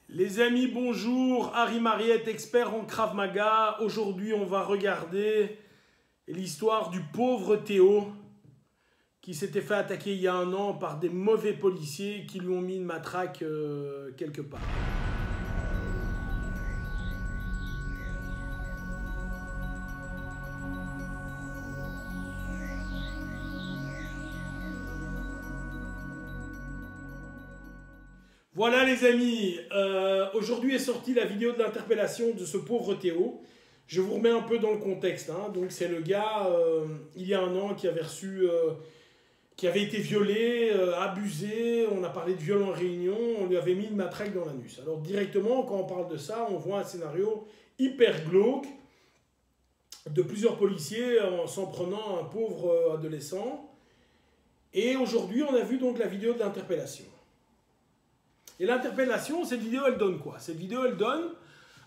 Les amis, bonjour, Harry Mariette, expert en Krav Maga. Aujourd'hui, on va regarder l'histoire du pauvre Théo qui s'était fait attaquer il y a un an par des mauvais policiers qui lui ont mis une matraque quelque part. Voilà les amis, aujourd'hui est sortie la vidéo de l'interpellation de ce pauvre Théo. Je vous remets un peu dans le contexte. Donc c'est le gars, il y a un an, qui avait reçu, qui avait été violé, abusé. On a parlé de viol en réunion, on lui avait mis une matraque dans l'anus. Alors directement, quand on parle de ça, on voit un scénario hyper glauque de plusieurs policiers en s'en prenant un pauvre adolescent. Et aujourd'hui, on a vu donc la vidéo de l'interpellation. Et l'interpellation, cette vidéo, elle donne quoi? Cette vidéo, elle donne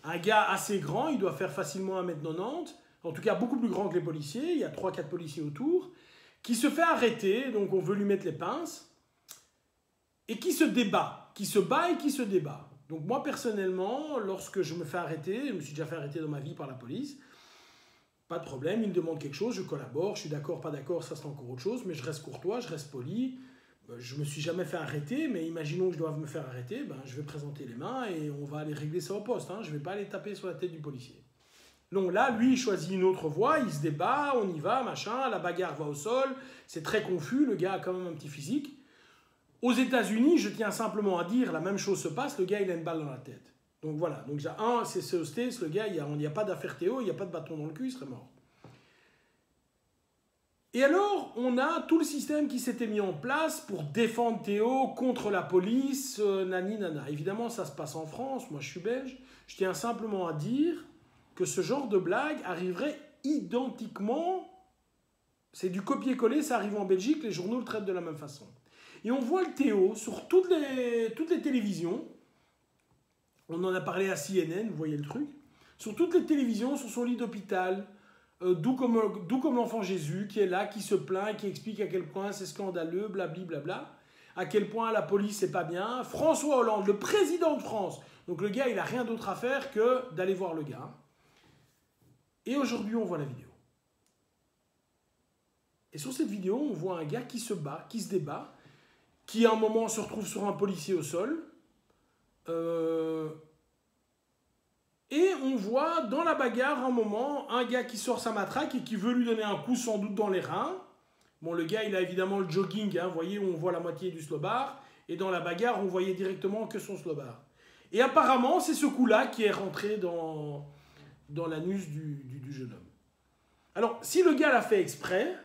un gars assez grand, il doit faire facilement 1m90, en tout cas beaucoup plus grand que les policiers, il y a 3-4 policiers autour, qui se fait arrêter, donc on veut lui mettre les pinces, et qui se débat, qui se bat et qui se débat. Donc moi, personnellement, lorsque je me fais arrêter, je me suis déjà fait arrêter dans ma vie par la police, pas de problème, il me demande quelque chose, je collabore, je suis d'accord, pas d'accord, ça c'est encore autre chose, mais je reste courtois, je reste poli. Je ne me suis jamais fait arrêter, mais imaginons que je doive me faire arrêter, je vais présenter les mains et on va aller régler ça au poste. Je ne vais pas aller taper sur la tête du policier. Donc là, lui, il choisit une autre voie, il se débat, on y va, machin, la bagarre va au sol, c'est très confus, le gars a quand même un petit physique. Aux États-Unis, je tiens simplement à dire, la même chose se passe, le gars, il a une balle dans la tête. Donc voilà, donc déjà, c'est au States, le gars, il n'y a pas d'affaire Théo, il n'y a pas de bâton dans le cul, il serait mort. Et alors, on a tout le système qui s'était mis en place pour défendre Théo contre la police, nani nana. Évidemment, ça se passe en France, moi je suis belge. Je tiens simplement à dire que ce genre de blague arriverait identiquement, c'est du copier-coller, ça arrive en Belgique, les journaux le traitent de la même façon. Et on voit le Théo sur toutes les télévisions, on en a parlé à CNN, vous voyez le truc, sur toutes les télévisions, sur son lit d'hôpital, d'où comme l'enfant Jésus, qui est là, qui se plaint, qui explique à quel point c'est scandaleux, blablabla, à quel point la police c'est pas bien. François Hollande, le président de France, donc le gars il a rien d'autre à faire que d'aller voir le gars. Et aujourd'hui on voit la vidéo. Et sur cette vidéo on voit un gars qui se bat, qui se débat, qui à un moment se retrouve sur un policier au sol. Et on voit dans la bagarre, un moment, un gars qui sort sa matraque et qui veut lui donner un coup sans doute dans les reins. Bon, le gars, il a évidemment le jogging, vous voyez, où on voit la moitié du slobard. Et dans la bagarre, on voyait directement que son slobard. Et apparemment, c'est ce coup-là qui est rentré dans l'anus du jeune homme. Alors, si le gars l'a fait exprès,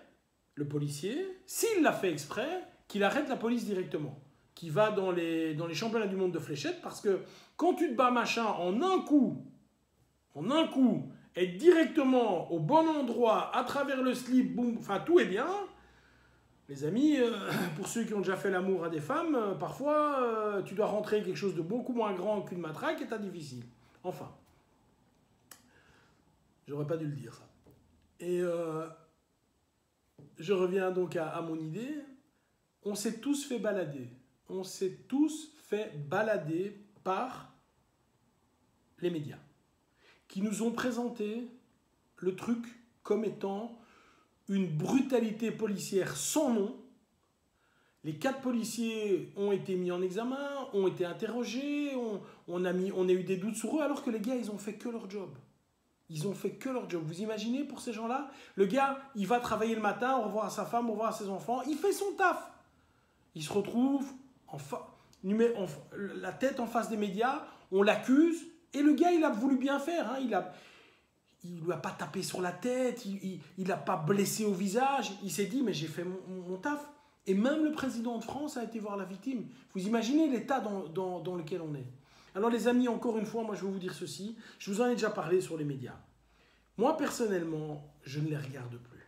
le policier, s'il l'a fait exprès, qu'il arrête la police directement. Qu'il va dans les championnats du monde de fléchettes, parce que quand tu te bats machin en un coup, être directement au bon endroit, à travers le slip, boum, enfin tout est bien. Les amis, pour ceux qui ont déjà fait l'amour à des femmes, parfois tu dois rentrer quelque chose de beaucoup moins grand qu'une matraque et t'as difficile. Enfin, j'aurais pas dû le dire ça. Et je reviens donc à mon idée. On s'est tous fait balader. On s'est tous fait balader par les médias, qui nous ont présenté le truc comme étant une brutalité policière sans nom. Les 4 policiers ont été mis en examen, ont été interrogés, on a eu des doutes sur eux, alors que les gars, ils ont fait que leur job. Ils ont fait que leur job. Vous imaginez pour ces gens-là? Le gars, il va travailler le matin, au revoir à sa femme, au revoir à ses enfants, il fait son taf. Il se retrouve, il met la tête en face des médias, on l'accuse, et le gars, il a voulu bien faire. Il ne lui a pas tapé sur la tête, il n'a pas blessé au visage. Il s'est dit, mais j'ai fait mon taf. Et même le président de France a été voir la victime. Vous imaginez l'état dans lequel on est. Alors les amis, encore une fois, moi je vais vous dire ceci. Je vous en ai déjà parlé sur les médias. Moi, personnellement, je ne les regarde plus.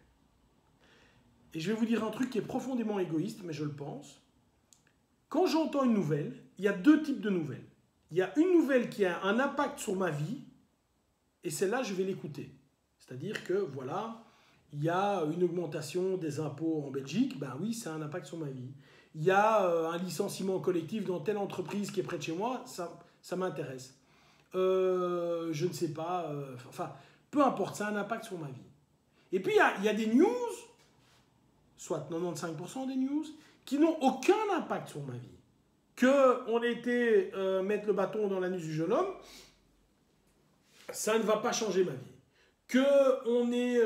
Et je vais vous dire un truc qui est profondément égoïste, mais je le pense. Quand j'entends une nouvelle, il y a 2 types de nouvelles. Il y a une nouvelle qui a un impact sur ma vie, et celle-là, je vais l'écouter. C'est-à-dire que, voilà, il y a une augmentation des impôts en Belgique, ben oui, ça a un impact sur ma vie. Il y a un licenciement collectif dans telle entreprise qui est près de chez moi, ça m'intéresse. Je ne sais pas, enfin, peu importe, ça a un impact sur ma vie. Et puis, il y a des news, soit 95% des news, qui n'ont aucun impact sur ma vie. Qu'on ait été mettre le bâton dans l'anus du jeune homme, ça ne va pas changer ma vie. Qu'on ait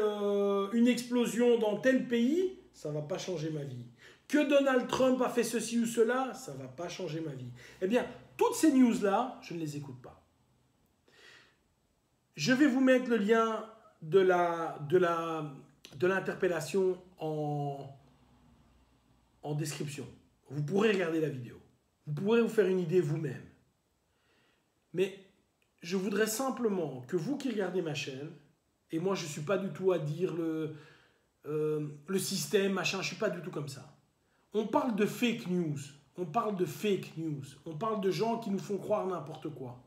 une explosion dans tel pays, ça ne va pas changer ma vie. Que Donald Trump a fait ceci ou cela, ça ne va pas changer ma vie. Eh bien, toutes ces news-là, je ne les écoute pas. Je vais vous mettre le lien de l'interpellation en description. Vous pourrez regarder la vidéo. Vous pourrez vous faire une idée vous-même. Mais je voudrais simplement que vous qui regardez ma chaîne, et moi je ne suis pas du tout à dire le système, machin, je ne suis pas du tout comme ça. On parle de fake news, on parle de fake news, on parle de gens qui nous font croire n'importe quoi.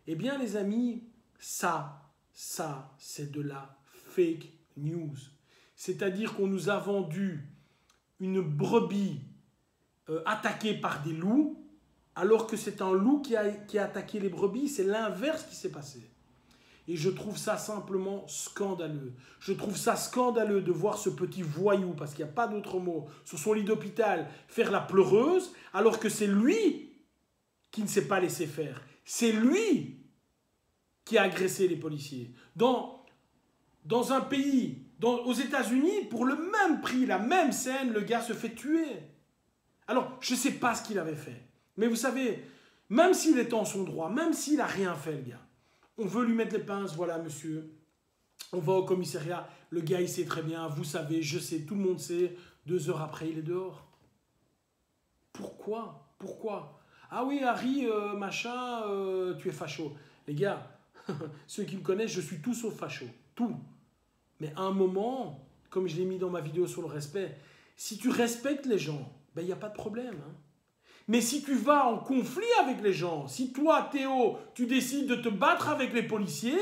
Eh bien les amis, ça c'est de la fake news. C'est-à-dire qu'on nous a vendu une brebis attaquée par des loups, alors que c'est un loup qui a attaqué les brebis. C'est l'inverse qui s'est passé. Et je trouve ça simplement scandaleux. Je trouve ça scandaleux de voir ce petit voyou, parce qu'il n'y a pas d'autre mot, sur son lit d'hôpital, faire la pleureuse, alors que c'est lui qui ne s'est pas laissé faire. C'est lui qui a agressé les policiers. Dans un pays, aux États-Unis, pour le même prix, la même scène, le gars se fait tuer. Alors, je ne sais pas ce qu'il avait fait. Mais vous savez, même s'il est en son droit, même s'il n'a rien fait, le gars, on veut lui mettre les pinces, voilà monsieur, on va au commissariat, le gars il sait très bien, vous savez, je sais, tout le monde sait, 2 heures après il est dehors. Pourquoi? Ah oui, Harry, machin, tu es facho. Les gars, ceux qui me connaissent, je suis tout sauf facho, tout. Mais à un moment, comme je l'ai mis dans ma vidéo sur le respect, si tu respectes les gens, ben il n'y a pas de problème, hein. Mais si tu vas en conflit avec les gens, si toi, Théo, tu décides de te battre avec les policiers,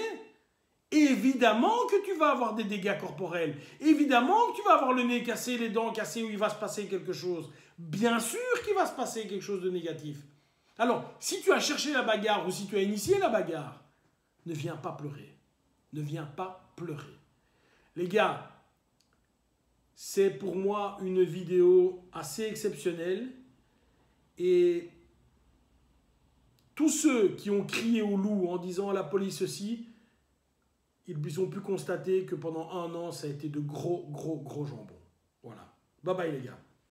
évidemment que tu vas avoir des dégâts corporels. Évidemment que tu vas avoir le nez cassé, les dents cassées, où il va se passer quelque chose. Bien sûr qu'il va se passer quelque chose de négatif. Alors, si tu as cherché la bagarre ou si tu as initié la bagarre, ne viens pas pleurer. Ne viens pas pleurer. Les gars, c'est pour moi une vidéo assez exceptionnelle. Et tous ceux qui ont crié au loup en disant à la police ceci, ils ont pu constater que pendant 1 an, ça a été de gros jambons. Voilà. Bye bye les gars.